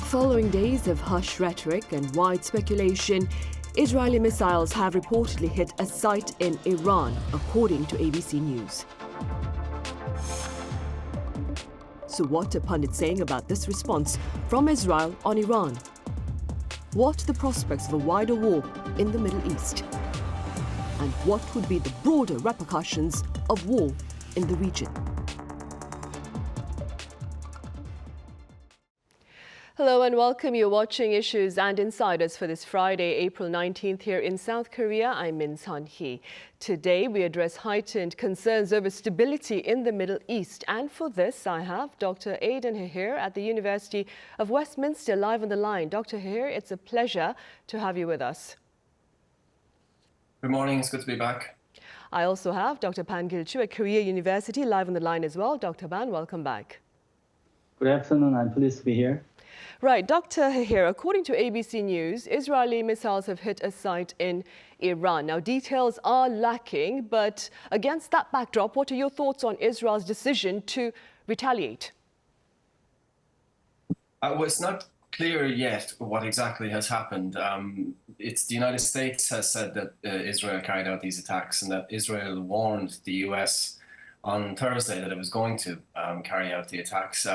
Following days of hushed rhetoric and wide speculation, Israeli missiles have reportedly hit a site in Iran, according to ABC News. So what are pundits saying about this response from Israel on Iran? What are the prospects of a wider war in the Middle East? And what would be the broader repercussions of war in the region? Hello and welcome. You're watching Issues and Insiders for this Friday, April 19th here in South Korea. I'm Min Sunhee. Today we address heightened concerns over stability in the Middle East. And for this, I have Dr. Aidan Hehir at the University of Westminster live on the line. Dr. Hehir, it's a pleasure to have you with us. Good morning. It's good to be back. I also have Dr. Ban Kil Joo at Korea University live on the line as well. Dr. Ban, welcome back. Good afternoon. I'm pleased to be here. Right, Dr. Hehir, according to ABC News, Israeli missiles have hit a site in Iran. Now, details are lacking, but against that backdrop, what are your thoughts on Israel's decision to retaliate? Well, it's not clear yet what exactly has happened. It's the United States has said that Israel carried out these attacks and that Israel warned the US on Thursday that it was going to carry out the attacks.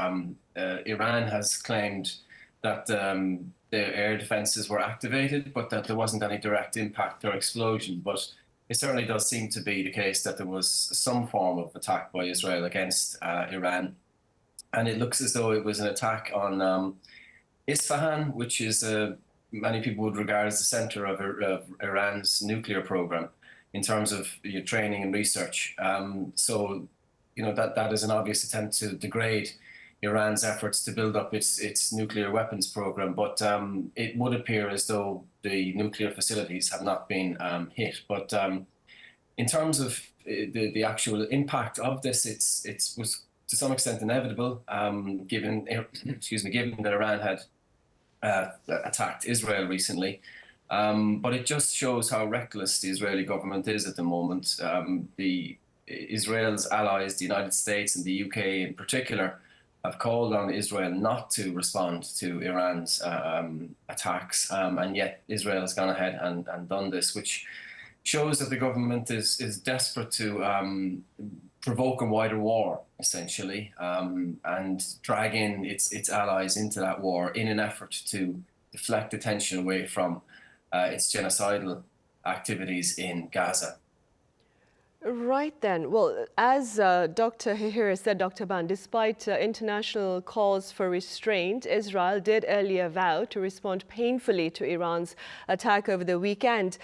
Iran has claimed that the air defenses were activated, but that there wasn't any direct impact or explosion. But it certainly does seem to be the case that there was some form of attack by Israel against Iran. And it looks as though it was an attack on Isfahan, which is many people would regard as the center of Iran's nuclear program in terms of your training and research. So, you know, that is an obvious attempt to degrade Iran's efforts to build up its nuclear weapons program. But it would appear as though the nuclear facilities have not been hit. But in terms of the actual impact of this, it was to some extent inevitable, given that Iran had attacked Israel recently. But it just shows how reckless the Israeli government is at the moment. Israel's allies, the United States and the UK in particular, have called on Israel not to respond to Iran's attacks, and yet Israel has gone ahead and done this, which shows that the government is desperate to provoke a wider war, essentially, and drag in its allies into that war in an effort to deflect attention away from its genocidal activities in Gaza. Right then. Well, as Dr. Hehir said, Dr. Ban, despite international calls for restraint, Israel did earlier vow to respond painfully to Iran's attack over the weekend.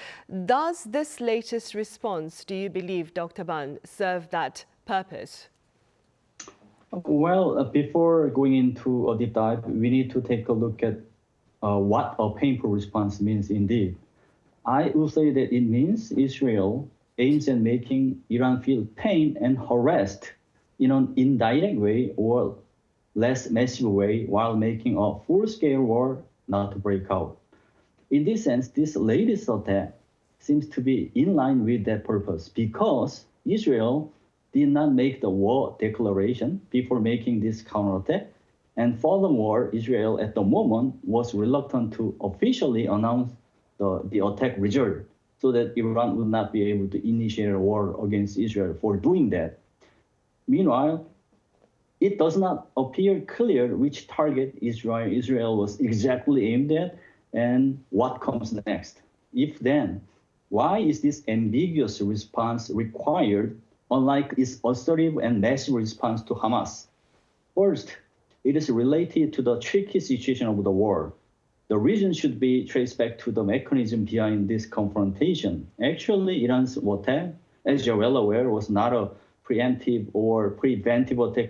Does this latest response, do you believe, Dr. Ban, serve that purpose? Well, before going into a deep dive, we need to take a look at what a painful response means indeed. I will say that it means Israel aims at making Iran feel pain and harassed in an indirect way or less massive way while making a full-scale war not to break out. In this sense, this latest attack seems to be in line with that purpose because Israel did not make the war declaration before making this counterattack. And furthermore, Israel at the moment was reluctant to officially announce the attack result so that Iran would not be able to initiate a war against Israel for doing that. Meanwhile, it does not appear clear which target Israel was exactly aimed at and what comes next. If then, why is this ambiguous response required, unlike its assertive and massive response to Hamas? First, it is related to the tricky situation of the war. The reason should be traced back to the mechanism behind this confrontation. Actually, Iran's attack, as you're well aware, was not a preemptive or preventive attack,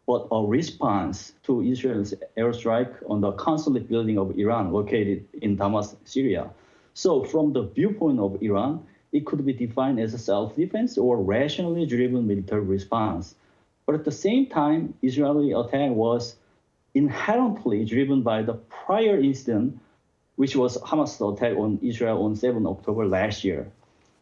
but a response to Israel's airstrike on the consulate building of Iran located in Damascus, Syria. So from the viewpoint of Iran, it could be defined as a self-defense or rationally driven military response. But at the same time, Israeli attack was inherently driven by the prior incident, which was Hamas' attack on Israel on 7 October last year.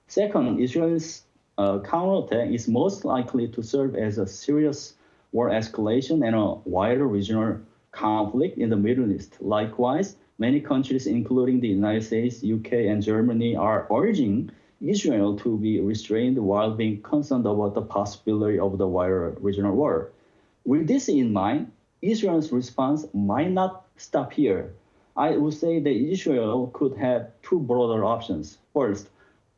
Second, Israel's counterattack is most likely to serve as a serious war escalation and a wider regional conflict in the Middle East. Likewise, many countries, including the United States, UK, and Germany, are urging Israel to be restrained while being concerned about the possibility of the wider regional war. With this in mind, Israel's response might not stop here. I would say that Israel could have two broader options. First,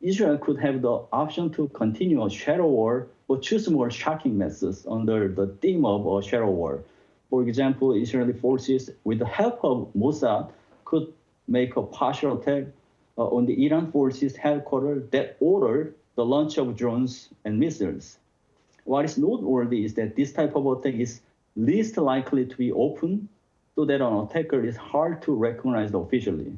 Israel could have the option to continue a shadow war or choose more shocking methods under the theme of a shadow war. For example, Israeli forces, with the help of Mossad, could make a partial attack on the Iran forces headquarters that ordered the launch of drones and missiles. What is noteworthy is that this type of attack is least likely to be open, so that an attacker is hard to recognize officially.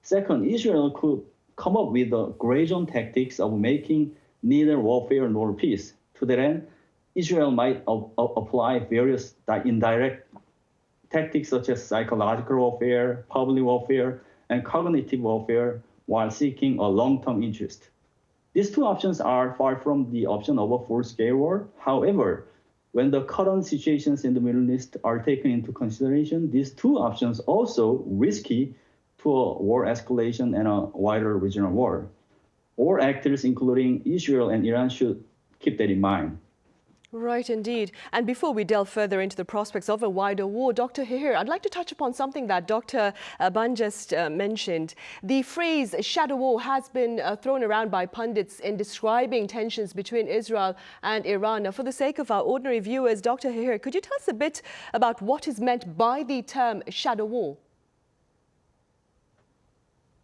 Second, Israel could come up with the gray zone tactics of making neither warfare nor peace. To that end, Israel might apply various indirect tactics such as psychological warfare, public warfare, and cognitive warfare while seeking a long-term interest. These two options are far from the option of a full-scale war. However, when the current situations in the Middle East are taken into consideration, these two options also risky to a war escalation and a wider regional war. All actors, including Israel and Iran, should keep that in mind. Right, indeed. And before we delve further into the prospects of a wider war, Dr. Hehir, I'd like to touch upon something that Dr. Ban just mentioned. The phrase shadow war has been thrown around by pundits in describing tensions between Israel and Iran. Now, for the sake of our ordinary viewers, Dr. Hehir, could you tell us a bit about what is meant by the term shadow war?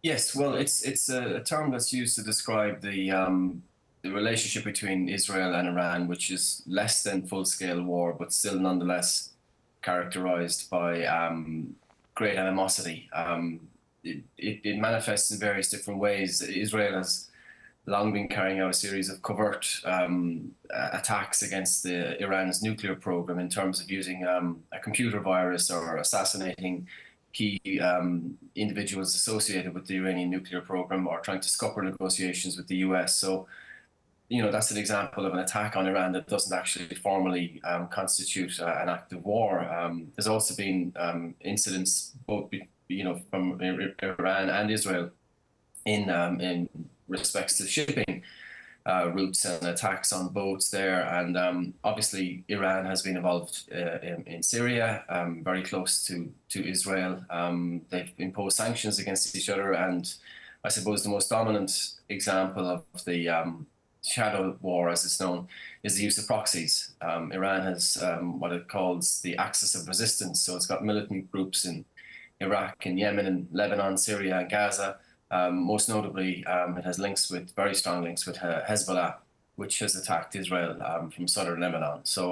Yes, well, it's a term that's used to describe the relationship between Israel and Iran, which is less than full-scale war, but still nonetheless characterized by great animosity. It manifests in various different ways. Israel has long been carrying out a series of covert attacks against Iran's nuclear program in terms of using a computer virus or assassinating key individuals associated with the Iranian nuclear program, or trying to scupper negotiations with the US. So, you know, that's an example of an attack on Iran that doesn't actually formally constitute an act of war. There's also been incidents both, from Iran and Israel in respects to shipping routes and attacks on boats there. And obviously, Iran has been involved in Syria, very close to Israel. They've imposed sanctions against each other. And I suppose the most dominant example of the shadow war, as it's known, is the use of proxies. Iran has what it calls the axis of resistance. So it's got militant groups in Iraq and Yemen and Lebanon, Syria and Gaza. Most notably, it has very strong links with Hezbollah, which has attacked Israel from southern Lebanon. So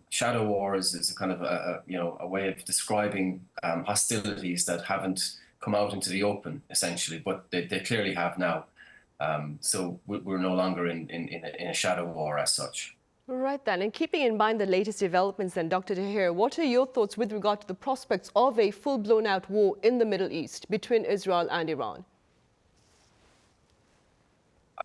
shadow war is a kind of a way of describing hostilities that haven't come out into the open, essentially, but they clearly have now. So we're no longer in a shadow war as such. Right then, and keeping in mind the latest developments then, Dr. Hehir, what are your thoughts with regard to the prospects of a full-blown out war in the Middle East between Israel and Iran?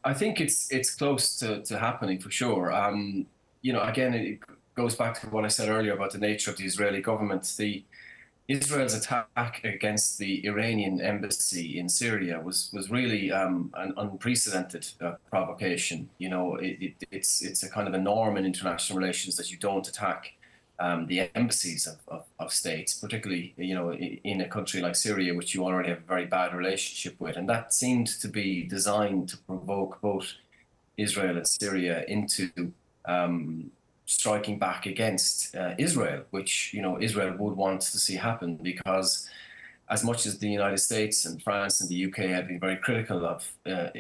I think it's close to happening for sure. Again, it goes back to what I said earlier about the nature of the Israeli government. Israel's attack against the Iranian embassy in Syria was really an unprecedented provocation. You know, it's a kind of a norm in international relations that you don't attack the embassies of states, particularly, in a country like Syria, which you already have a very bad relationship with. And that seemed to be designed to provoke both Israel and Syria into striking back against Israel, which, Israel would want to see happen, because as much as the United States and France and the UK have been very critical of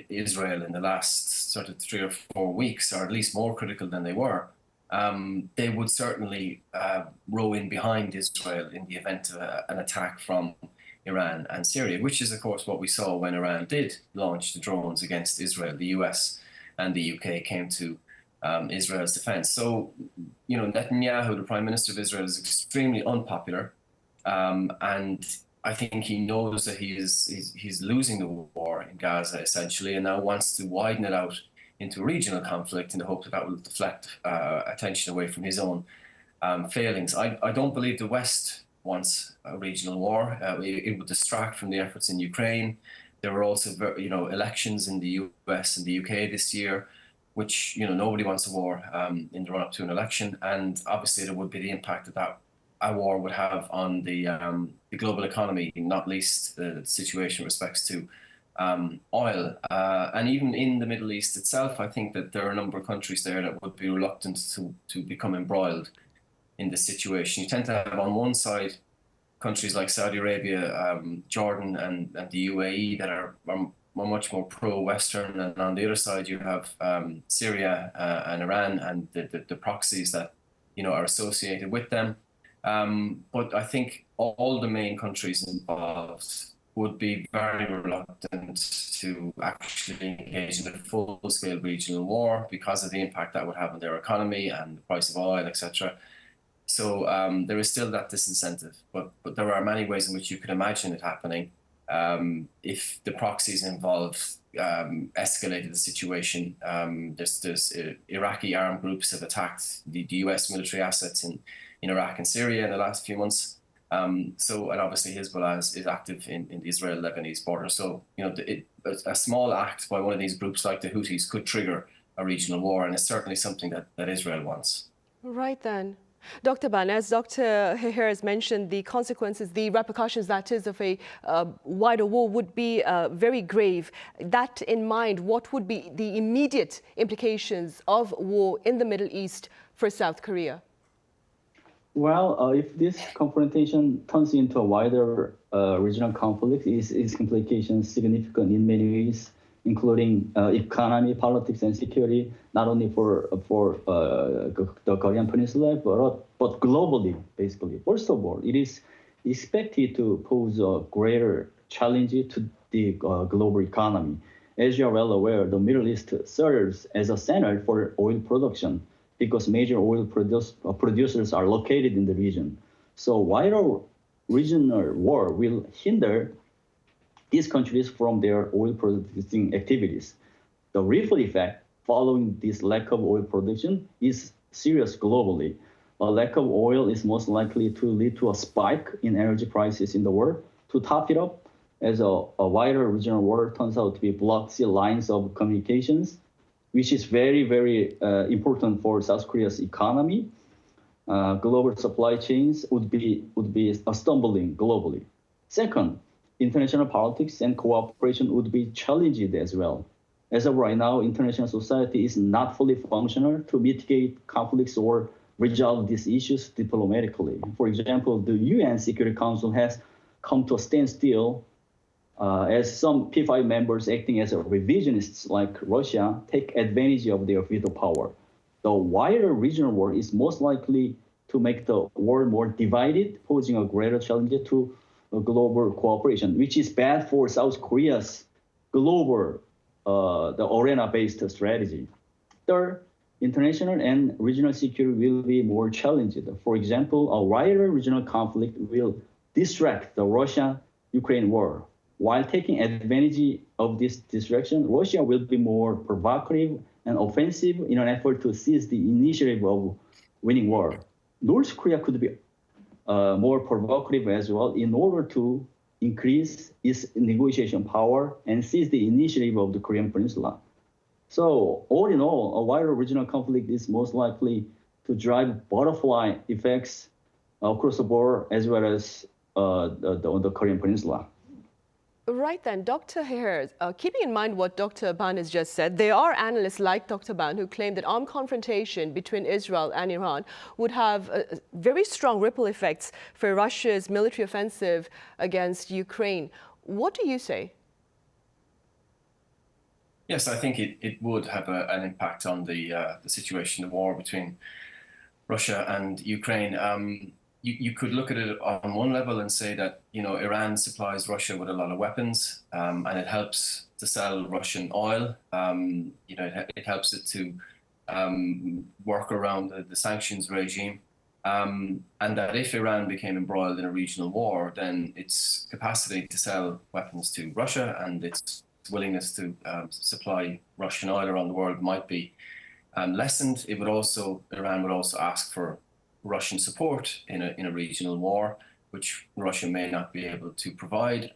Israel in the last sort of 3 or 4 weeks, or at least more critical than they were, they would certainly row in behind Israel in the event of an attack from Iran and Syria, which is, of course, what we saw when Iran did launch the drones against Israel. The US and the UK came to Israel's defense. So, Netanyahu, the Prime Minister of Israel, is extremely unpopular. And I think he knows that he's losing the war in Gaza, essentially, and now wants to widen it out into a regional conflict in the hope that will deflect attention away from his own failings. I don't believe the West wants a regional war. It would distract from the efforts in Ukraine. There were also, elections in the US and the UK this year, which, nobody wants a war in the run-up to an election. And obviously there would be the impact that a war would have on the global economy, not least the situation with respects to oil. And even in the Middle East itself, I think that there are a number of countries there that would be reluctant to become embroiled in this situation. You tend to have on one side countries like Saudi Arabia, Jordan, and the UAE that are much more pro-Western, and on the other side you have Syria and Iran and the proxies that are associated with them. But I think all the main countries involved would be very reluctant to actually engage in a full-scale regional war because of the impact that would have on their economy and the price of oil, etc. So there is still that disincentive, but there are many ways in which you could imagine it happening if the proxies involved escalated the situation. There's Iraqi armed groups have attacked the US military assets in Iraq and Syria in the last few months. And obviously Hezbollah is active in the Israel-Lebanese border. So, a small act by one of these groups like the Houthis could trigger a regional war, and it's certainly something that Israel wants. Right then. Dr. Ban, as Dr. Hehir has mentioned, the consequences, the repercussions, that is, of a wider war would be very grave. That in mind, what would be the immediate implications of war in the Middle East for South Korea? Well, if this confrontation turns into a wider regional conflict, its implications significant in many ways, including economy, politics, and security, not only for the Korean Peninsula, but globally, basically. First of all, it is expected to pose a greater challenge to the global economy. As you are well aware, the Middle East serves as a center for oil production because major oil producers are located in the region. So wider regional war will hinder these countries from their oil producing activities. The ripple effect following this lack of oil production is serious globally. A lack of oil is most likely to lead to a spike in energy prices in the world. To top it up, as a wider regional war turns out to be blocked sea lines of communications, which is very, very important for South Korea's economy. Global supply chains would be stumbling globally. Second, international politics and cooperation would be challenged as well. As of right now, international society is not fully functional to mitigate conflicts or resolve these issues diplomatically. For example, the UN Security Council has come to a standstill as some P5 members acting as revisionists like Russia take advantage of their veto power. The wider regional war is most likely to make the world more divided, posing a greater challenge to global cooperation, which is bad for South Korea's global, the arena-based strategy. Third, international and regional security will be more challenged. For example, a wider regional conflict will distract the Russia-Ukraine war. While taking advantage of this distraction, Russia will be more provocative and offensive in an effort to seize the initiative of winning war. North Korea could be more provocative as well in order to increase its negotiation power and seize the initiative of the Korean Peninsula. So all in all, a wider regional conflict is most likely to drive butterfly effects across the board as well as the Korean Peninsula. Right then, Dr. Hehir, keeping in mind what Dr. Ban has just said, there are analysts like Dr. Ban who claim that armed confrontation between Israel and Iran would have very strong ripple effects for Russia's military offensive against Ukraine. What do you say? Yes, I think it would have an impact on the situation, the war between Russia and Ukraine. You could look at it on one level and say that, Iran supplies Russia with a lot of weapons, and it helps to sell Russian oil. It helps it to work around the sanctions regime. And that if Iran became embroiled in a regional war, then its capacity to sell weapons to Russia and its willingness to supply Russian oil around the world might be lessened. Iran would also ask for Russian support in a regional war. which Russia may not be able to provide.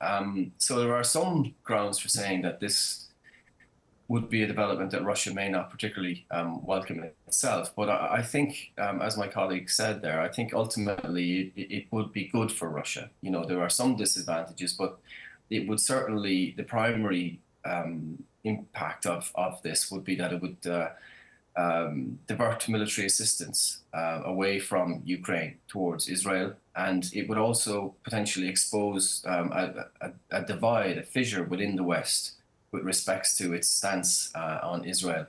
So there are some grounds for saying that this would be a development that Russia may not particularly welcome itself. But I think, as my colleague said there, I think ultimately it would be good for Russia. You know, there are some disadvantages, but it would certainly, the primary impact of this would be that it would divert military assistance away from Ukraine towards Israel. And it would also potentially expose a divide, a fissure within the West with respects to its stance on Israel.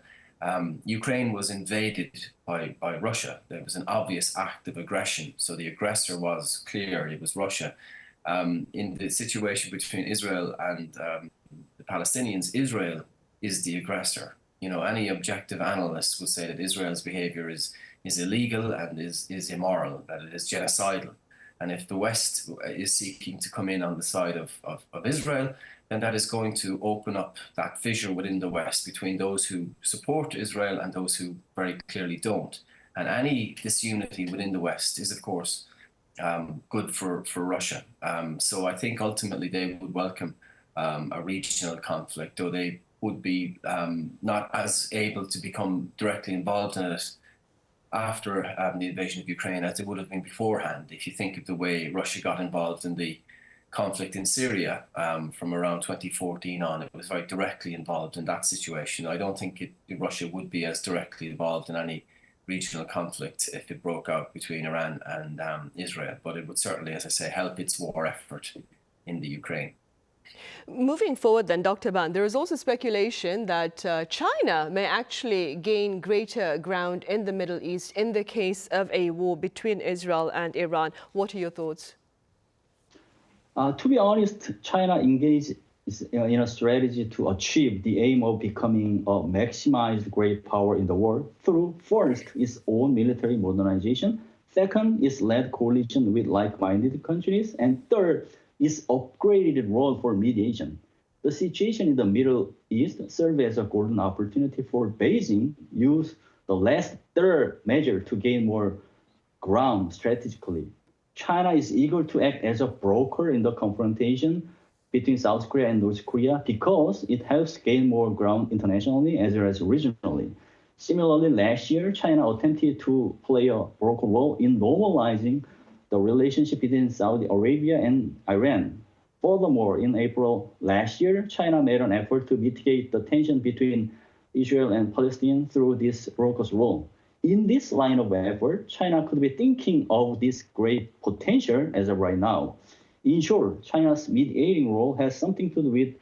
Ukraine was invaded by Russia. There was an obvious act of aggression. So the aggressor was clear, it was Russia. In the situation between Israel and the Palestinians, Israel is the aggressor. You know, any objective analyst would say that Israel's behavior is illegal and is immoral, that it is genocidal. And if the West is seeking to come in on the side of Israel, then that is going to open up that fissure within the West between those who support Israel and those who very clearly don't. And any disunity within the West is, of course, good for Russia. So I think ultimately they would welcome a regional conflict, though they would be not as able to become directly involved in it after the invasion of Ukraine as they would have been beforehand. If you think of the way Russia got involved in the conflict in Syria from around 2014 on, it was very directly involved in that situation. I don't think Russia would be as directly involved in any regional conflict if it broke out between Iran and Israel, but it would certainly, as I say, help its war effort in the Ukraine. Moving forward then, Dr. Ban, there is also speculation that China may actually gain greater ground in the Middle East in the case of a war between Israel and Iran. What are your thoughts? To be honest, China engaged in a strategy to achieve the aim of becoming a maximized great power in the world through, first, its own military modernization, second, its led coalition with like-minded countries, and third, its upgraded role for mediation. The situation in the Middle East serves as a golden opportunity for Beijing to use the last third measure to gain more ground strategically. China is eager to act as a broker in the confrontation between South Korea and North Korea because it helps gain more ground internationally as well as regionally. Similarly, last year, China attempted to play a broker role in normalizing the relationship between Saudi Arabia and Iran. Furthermore, in April last year, China made an effort to mitigate the tension between Israel and Palestine through this broker's role. In this line of effort, China could be thinking of this great potential as of right now. In short, China's mediating role has something to do with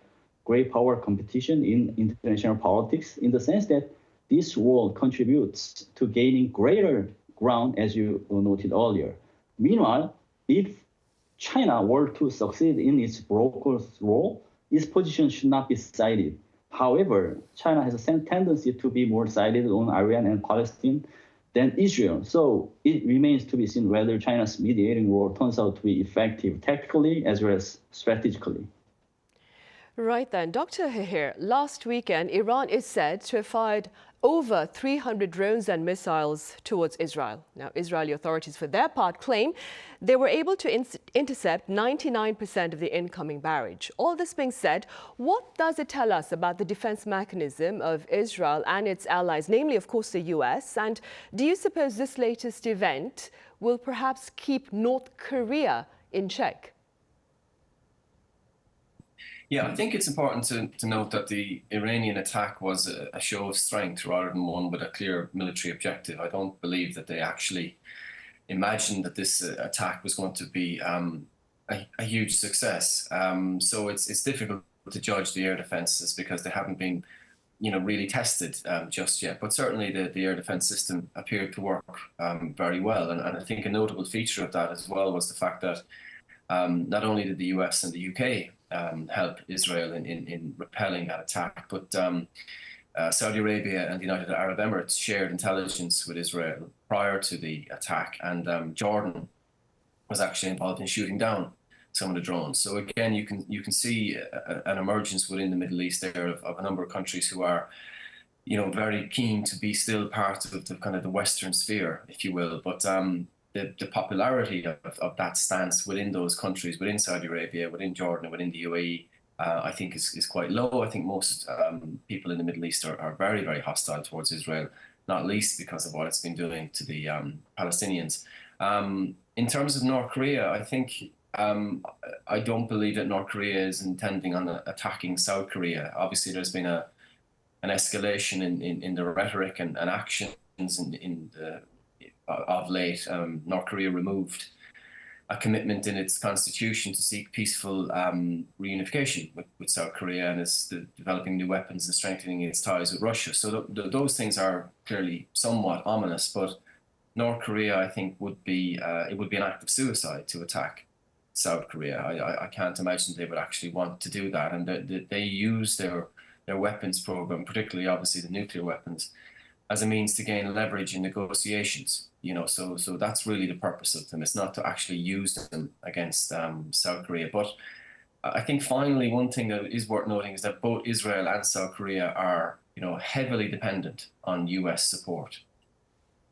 great power competition in international politics in the sense that this role contributes to gaining greater ground, as you noted earlier. Meanwhile, if China were to succeed in its broker's role, its position should not be cited. However, China has a tendency to be more sided on Iran and Palestine than Israel. So it remains to be seen whether China's mediating role turns out to be effective tactically as well as strategically. Right then, Dr. Hehir, last weekend, Iran is said to have fired over 300 drones and missiles towards Israel. Now, Israeli authorities, for their part, claim they were able to intercept 99% of the incoming barrage. All this being said, what does it tell us about the defense mechanism of Israel and its allies, namely, of course, the US? And do you suppose this latest event will perhaps keep North Korea in check? Yeah, I think it's important to note that the Iranian attack was a show of strength rather than one with a clear military objective. I don't believe that they actually imagined that this attack was going to be a huge success. So it's difficult to judge the air defenses because they haven't been, really tested just yet. But certainly the air defense system appeared to work very well. And I think a notable feature of that as well was the fact that not only did the US and the UK help Israel in repelling that attack, but Saudi Arabia and the United Arab Emirates shared intelligence with Israel prior to the attack, and Jordan was actually involved in shooting down some of the drones. So again, you can see an emergence within the Middle East there of a number of countries who are, very keen to be still part of the kind of the Western sphere, if you will. But the popularity of that stance within those countries, within Saudi Arabia, within Jordan, within the UAE, I think is quite low. I think most people in the Middle East are very, very hostile towards Israel, not least because of what it's been doing to the Palestinians. In terms of North Korea, I think I don't believe that North Korea is intending on attacking South Korea. Obviously, there's been an escalation in the rhetoric and actions of late. North Korea removed a commitment in its constitution to seek peaceful reunification with South Korea, and is developing new weapons and strengthening its ties with Russia. So those things are clearly somewhat ominous, but North Korea, I think, would be an act of suicide to attack South Korea. I can't imagine they would actually want to do that, and they use their weapons program, particularly obviously the nuclear weapons, as a means to gain leverage in negotiations. So that's really the purpose of them. It's not to actually use them against South Korea. But I think finally, one thing that is worth noting is that both Israel and South Korea are, heavily dependent on U.S. support.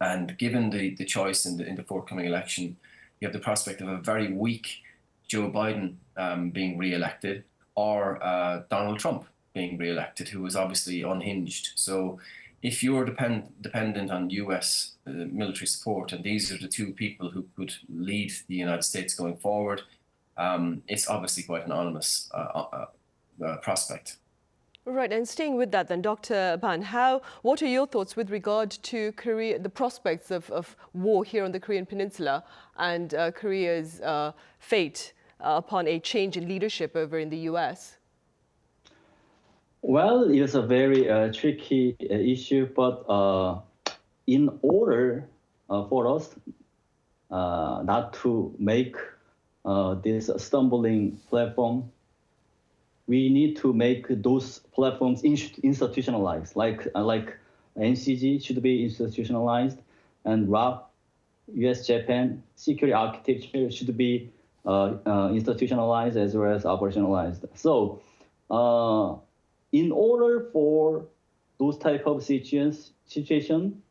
And given the choice in the forthcoming election, you have the prospect of a very weak Joe Biden being re-elected, or Donald Trump being re-elected, who is obviously unhinged. So if you're dependent on U.S. military support, and these are the two people who could lead the United States going forward, it's obviously quite an ominous prospect. Right, and staying with that then, Dr. Ban, what are your thoughts with regard to Korea, the prospects of war here on the Korean Peninsula, and Korea's fate upon a change in leadership over in the U.S.? Well, it's a very tricky issue, but in order for us not to make this stumbling platform, we need to make those platforms institutionalized, like NCG should be institutionalized, and ROP, US-Japan security architecture should be institutionalized as well as operationalized. So in order for those type of situation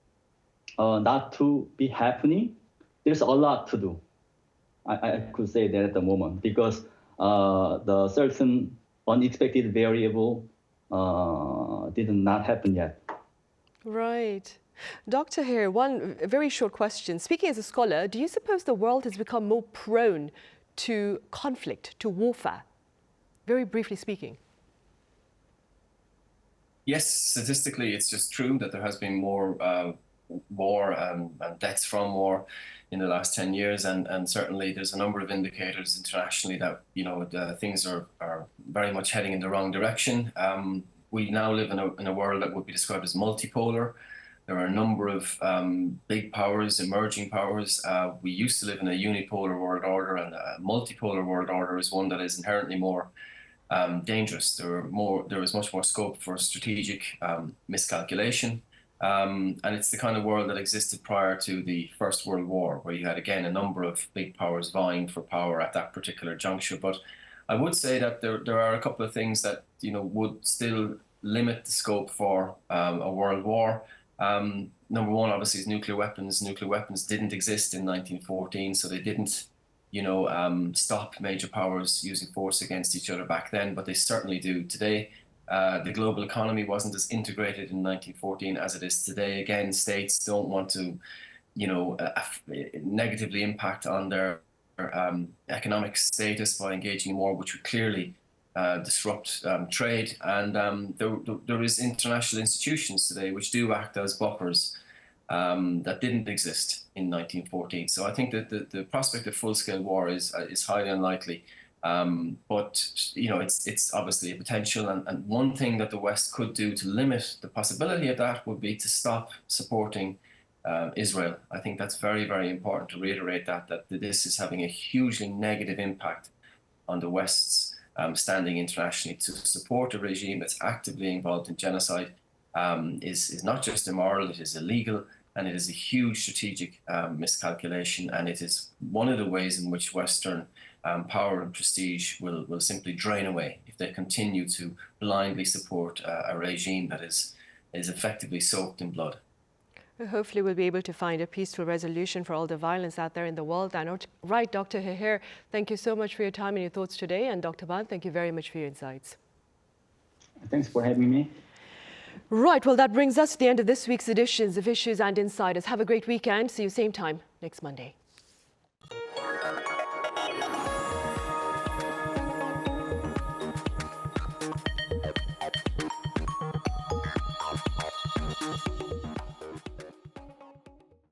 not to be happening, there's a lot to do. I could say that at the moment, because the certain unexpected variable did not happen yet. Right. Dr. Hehir, one very short question. Speaking as a scholar, do you suppose the world has become more prone to conflict, to warfare? Very briefly speaking. Yes, statistically, it's just true that there has been more war and deaths from war in the last 10 years, and certainly there's a number of indicators internationally that things are very much heading in the wrong direction. We now live in a world that would be described as multipolar. There are a number of big powers, emerging powers. We used to live in a unipolar world order, and a multipolar world order is one that is inherently more dangerous. There is much more scope for strategic miscalculation. And it's the kind of world that existed prior to the First World War, where you had, again, a number of big powers vying for power at that particular juncture. But I would say that there are a couple of things that would still limit the scope for a world war. Number one, obviously, is nuclear weapons. Nuclear weapons didn't exist in 1914, so they didn't stop major powers using force against each other back then, but they certainly do today. The global economy wasn't as integrated in 1914 as it is today. Again, states don't want to, negatively impact on their economic status by engaging in war, which would clearly disrupt trade. And there is international institutions today which do act as buffers that didn't exist in 1914. So I think that the prospect of full-scale war is highly unlikely. But it's obviously a potential, and one thing that the West could do to limit the possibility of that would be to stop supporting Israel. I think that's very, very important to reiterate that this is having a hugely negative impact on the West's standing internationally. To support a regime that's actively involved in genocide is not just immoral, it is illegal, and it is a huge strategic miscalculation, and it is one of the ways in which Western power and prestige will simply drain away if they continue to blindly support a regime that is effectively soaked in blood. Hopefully we'll be able to find a peaceful resolution for all the violence out there in the world. And right, Dr. Hehir, thank you so much for your time and your thoughts today. And Dr. Ban, thank you very much for your insights. Thanks for having me. Right, well, that brings us to the end of this week's editions of Issues and Insiders. Have a great weekend. See you same time next Monday.